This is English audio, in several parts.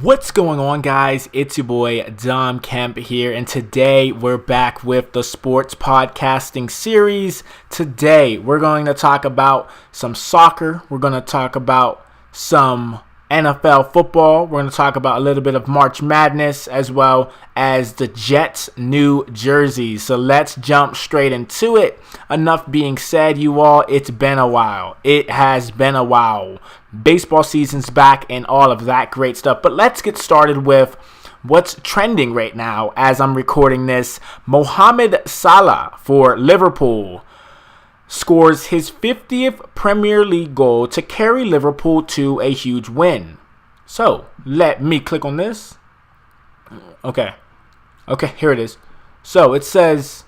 What's going on, guys? It's your boy Dom Kemp here, and today we're back with the sports podcasting series. Today we're going to talk about some soccer. We're going to talk about some NFL football. We're going to talk about a little bit of March Madness as well as the Jets' new jerseys. So let's jump straight into it. Enough being said, you all, it's been a while. It has been a while. Baseball season's back and all of that great stuff. But let's get started with what's trending right now as I'm recording this. Mohamed Salah for Liverpool scores his 50th Premier League goal to carry Liverpool to a huge win. So, let me click on this. Okay, here it is. So, it says,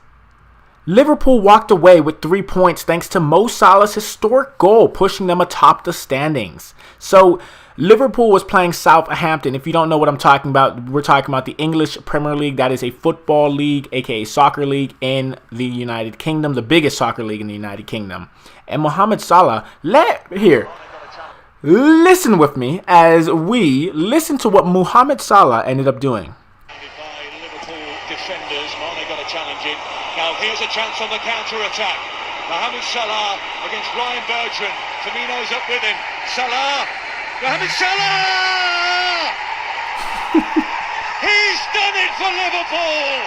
Liverpool walked away with 3 points thanks to Mo Salah's historic goal, pushing them atop the standings. So, Liverpool was playing Southampton. If you don't know what I'm talking about, we're talking about the English Premier League. That is a football league, aka soccer league in the United Kingdom, the biggest soccer league in the United Kingdom. And Mohamed Salah, listen with me as we listen to what Mohamed Salah ended up doing. Liverpool defenders, Mane got a challenge in. Now here's a chance on the counter-attack. Mohamed Salah against Ryan Bertrand. Firmino's up with him. Salah! Mohamed Salah! He's done it for Liverpool!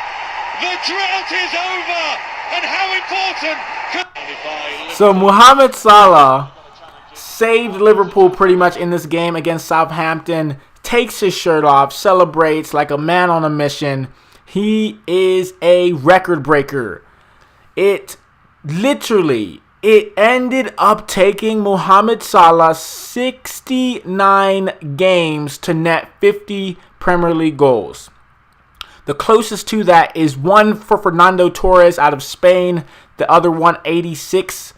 The drought is over! And how important... So Mohamed Salah saved Liverpool pretty much in this game against Southampton. Takes his shirt off, celebrates like a man on a mission. He is a record breaker. It ended up taking Mohamed Salah 69 games to net 50 Premier League goals. The closest to that is one for Fernando Torres out of Spain. The other one, 86,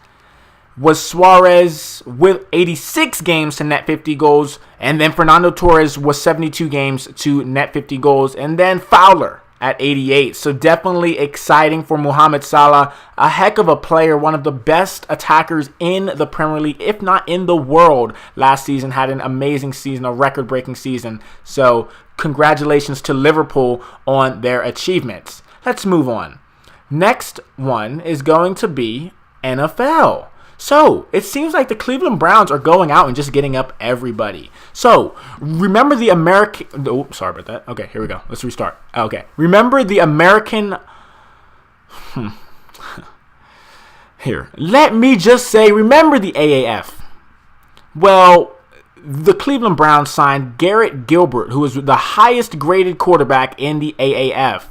was Suarez with 86 games to net 50 goals. And then Fernando Torres was 72 games to net 50 goals. And then Fowler at 88. So definitely exciting for Mohamed Salah. A heck of a player, one of the best attackers in the Premier League, if not in the world. Last season had an amazing season, a record-breaking season. So congratulations to Liverpool on their achievements. Let's move on. Next one is going to be NFL. So, it seems like the Cleveland Browns are going out and just getting up everybody. So, remember the American... Oh, sorry about that. Okay, here we go. Let's restart. Okay. Remember the American... Here. Let me just say, remember the AAF. Well, the Cleveland Browns signed Garrett Gilbert, who is the highest graded quarterback in the AAF.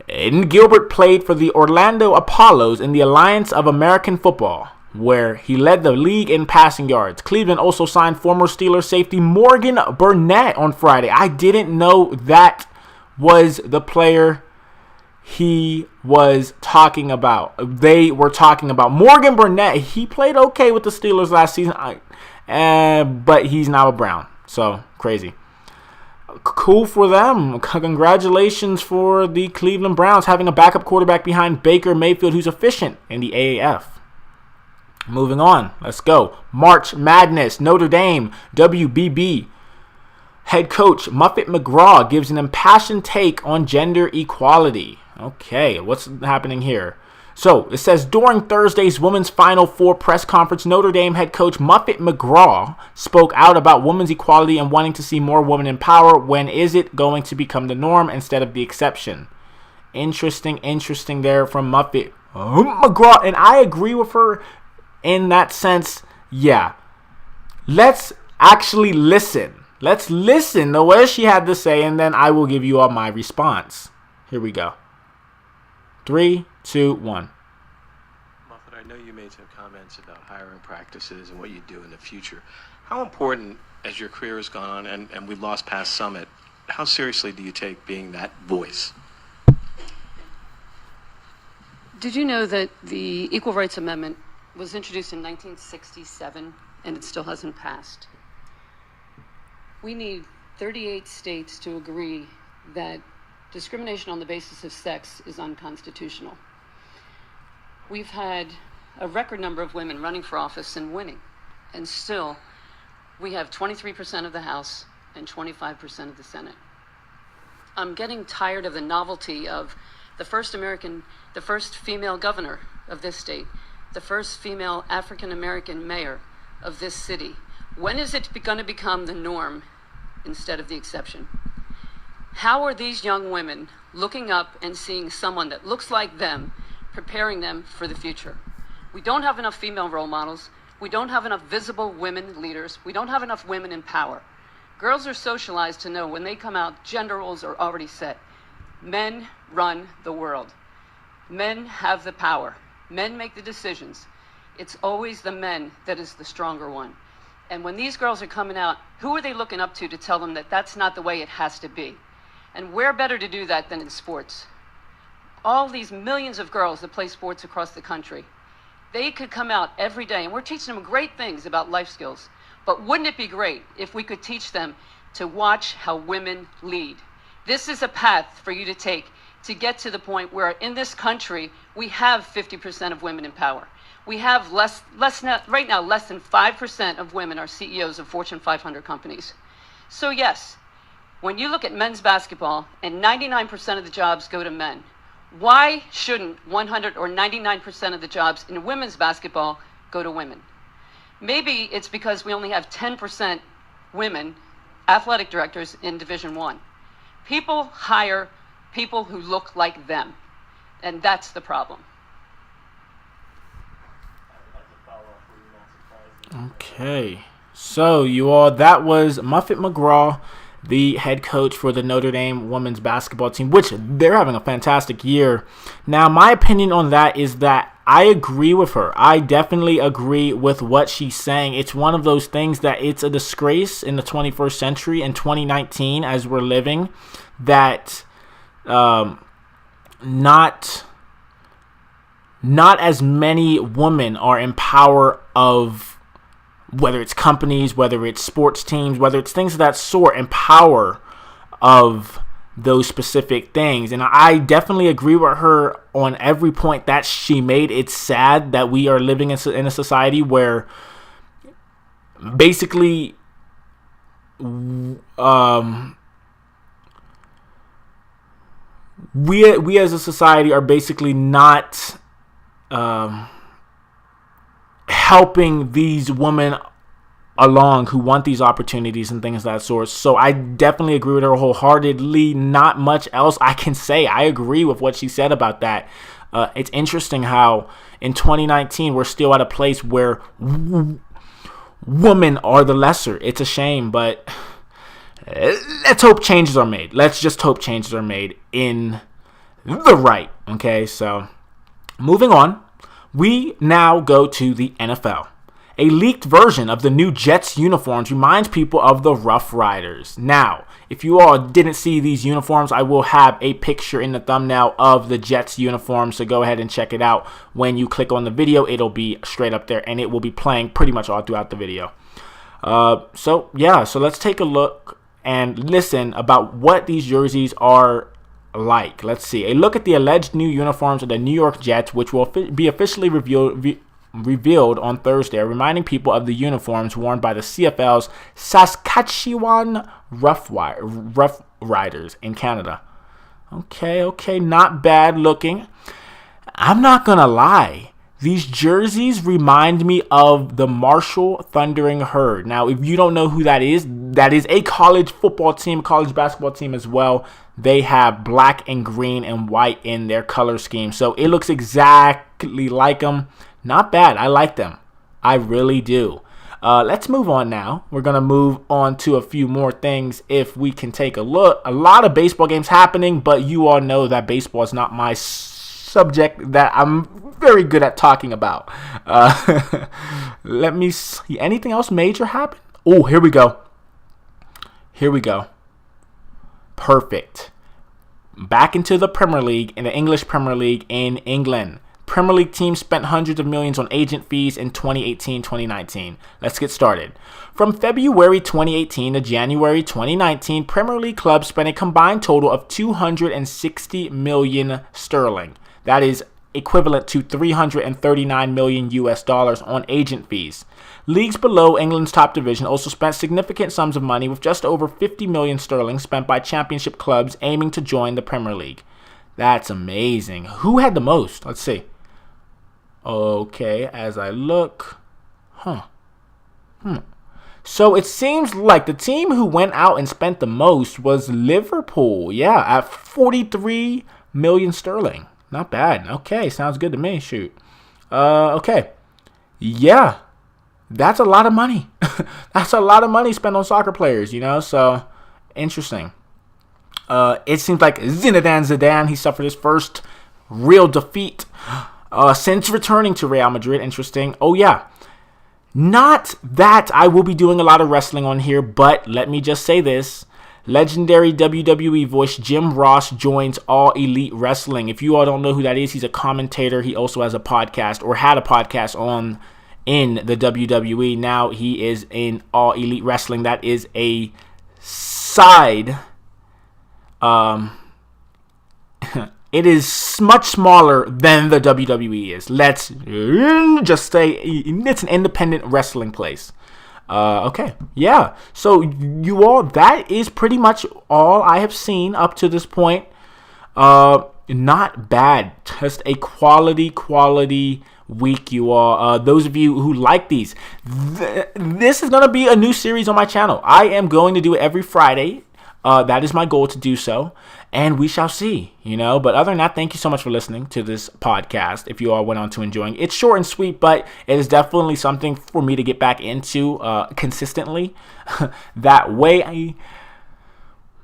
And Gilbert played for the Orlando Apollos in the Alliance of American Football, where he led the league in passing yards. Cleveland also signed former Steelers safety Morgan Burnett on Friday. I didn't know that was the player he was talking about. They were talking about Morgan Burnett. He played okay with the Steelers last season, but he's now a Brown. So, crazy. Cool for them. Congratulations for the Cleveland Browns having a backup quarterback behind Baker Mayfield who's efficient in the AAF. Moving on, let's go. March Madness, Notre Dame, WBB. Head coach Muffet McGraw gives an impassioned take on gender equality. Okay, what's happening here? So, it says, during Thursday's Women's Final Four press conference, Notre Dame head coach Muffet McGraw spoke out about women's equality and wanting to see more women in power. When is it going to become the norm instead of the exception? Interesting there from Muffet McGraw, and I agree with her. In that sense, yeah. Let's actually listen. Let's listen to what she had to say, and then I will give you all my response. Here we go. 3, 2, 1. Muffet, I know you made some comments about hiring practices and what you do in the future. How important, as your career has gone on and we've lost past Summit, how seriously do you take being that voice? Did you know that the Equal Rights Amendment was introduced in 1967 and it still hasn't passed? We need 38 states to agree that discrimination on the basis of sex is unconstitutional. We've had a record number of women running for office and winning, and still we have 23% of the House and 25% of the Senate. I'm getting tired of the novelty of the first female governor of this state, the first female African-American mayor of this city. When is it going to become the norm instead of the exception? How are these young women looking up and seeing someone that looks like them, preparing them for the future? We don't have enough female role models. We don't have enough visible women leaders. We don't have enough women in power. Girls are socialized to know when they come out, gender roles are already set. Men run the world. Men have the power. Men make the decisions. It's always the men that is the stronger one. And when these girls are coming out, who are they looking up to tell them that that's not the way it has to be? And where better to do that than in sports? All these millions of girls that play sports across the country, they could come out every day, and we're teaching them great things about life skills. But wouldn't it be great if we could teach them to watch how women lead? This is a path for you to take to get to the point where in this country, we have 50% of women in power. We have right now, less than 5% of women are CEOs of Fortune 500 companies. So yes, when you look at men's basketball and 99% of the jobs go to men, why shouldn't 100 or 99% of the jobs in women's basketball go to women? Maybe it's because we only have 10% women athletic directors in Division I. People hire people who look like them, and that's the problem. Okay, so you all, that was Muffet McGraw, the head coach for the Notre Dame women's basketball team, which they're having a fantastic year. Now, my opinion on that is that I agree with her. I definitely agree with what she's saying. It's one of those things that it's a disgrace in the 21st century, in 2019, as we're living, that not as many women are in power of, whether it's companies, whether it's sports teams, whether it's things of that sort, in power of those specific things. And I definitely agree with her on every point that she made. It's sad that we are living in a society where basically we as a society are basically not helping these women along who want these opportunities and things of that sort. So I definitely agree with her wholeheartedly. Not much else I can say. I agree with what she said about that. It's interesting how in 2019 we're still at a place where women are the lesser. It's a shame, but let's hope changes are made. Let's just hope changes are made in the right. Okay, so moving on, we now go to the NFL. A leaked version of the new Jets uniforms reminds people of the Rough Riders. Now, if you all didn't see these uniforms, I will have a picture in the thumbnail of the Jets uniform, so go ahead and check it out. When you click on the video, it'll be straight up there, and it will be playing pretty much all throughout the video. So let's take a look and listen about what these jerseys are like. Let's see. A look at the alleged new uniforms of the New York Jets, which will be officially revealed on Thursday, reminding people of the uniforms worn by the CFL's Saskatchewan Rough Riders in Canada. Okay, not bad looking. I'm not gonna lie, these jerseys remind me of the Marshall Thundering Herd. Now, if you don't know who that is a college football team, college basketball team as well. They have black and green and white in their color scheme, so it looks exactly like them. Not bad. I like them. I really do. Let's move on now. We're going to move on to a few more things if we can take a look. A lot of baseball games happening, but you all know that baseball is not my subject that I'm very good at talking about. Let me see. Anything else major happen? Oh, here we go. Perfect. Back into the Premier League, in the English Premier League in England. Premier League teams spent hundreds of millions on agent fees in 2018-2019. Let's get started. From February 2018 to January 2019, Premier League clubs spent a combined total of 260 million sterling. That is equivalent to 339 million US dollars on agent fees. Leagues below England's top division also spent significant sums of money, with just over 50 million sterling spent by championship clubs aiming to join the Premier League. That's amazing. Who had the most? Let's see. Okay, as I look. So it seems like the team who went out and spent the most was Liverpool. Yeah, at 43 million sterling. Not bad. Okay, sounds good to me. Shoot. Okay. Yeah. That's a lot of money. That's a lot of money spent on soccer players, so interesting. It seems like Zinedine Zidane, he suffered his first real defeat since returning to Real Madrid. Interesting. Oh, yeah. Not that I will be doing a lot of wrestling on here, but let me just say this. Legendary WWE voice Jim Ross joins All Elite Wrestling. If you all don't know who that is, he's a commentator. He also has a podcast, or had a podcast in the WWE. Now he is in All Elite Wrestling. That is a side. It is much smaller than the WWE is. Let's just say it's an independent wrestling place. Okay, yeah. So you all, that is pretty much all I have seen up to this point. Not bad. Just a quality week, you all. Those of you who like these, this is going to be a new series on my channel. I am going to do it every Friday. That is my goal to do so, and we shall see, But other than that, thank you so much for listening to this podcast. If you all went on to enjoying it, it's short and sweet, but it is definitely something for me to get back into consistently. That way,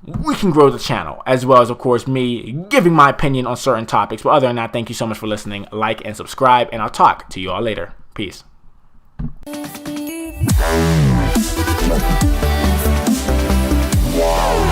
we can grow the channel, as well as, of course, me giving my opinion on certain topics. But other than that, thank you so much for listening. Like and subscribe, and I'll talk to you all later. Peace. Wow.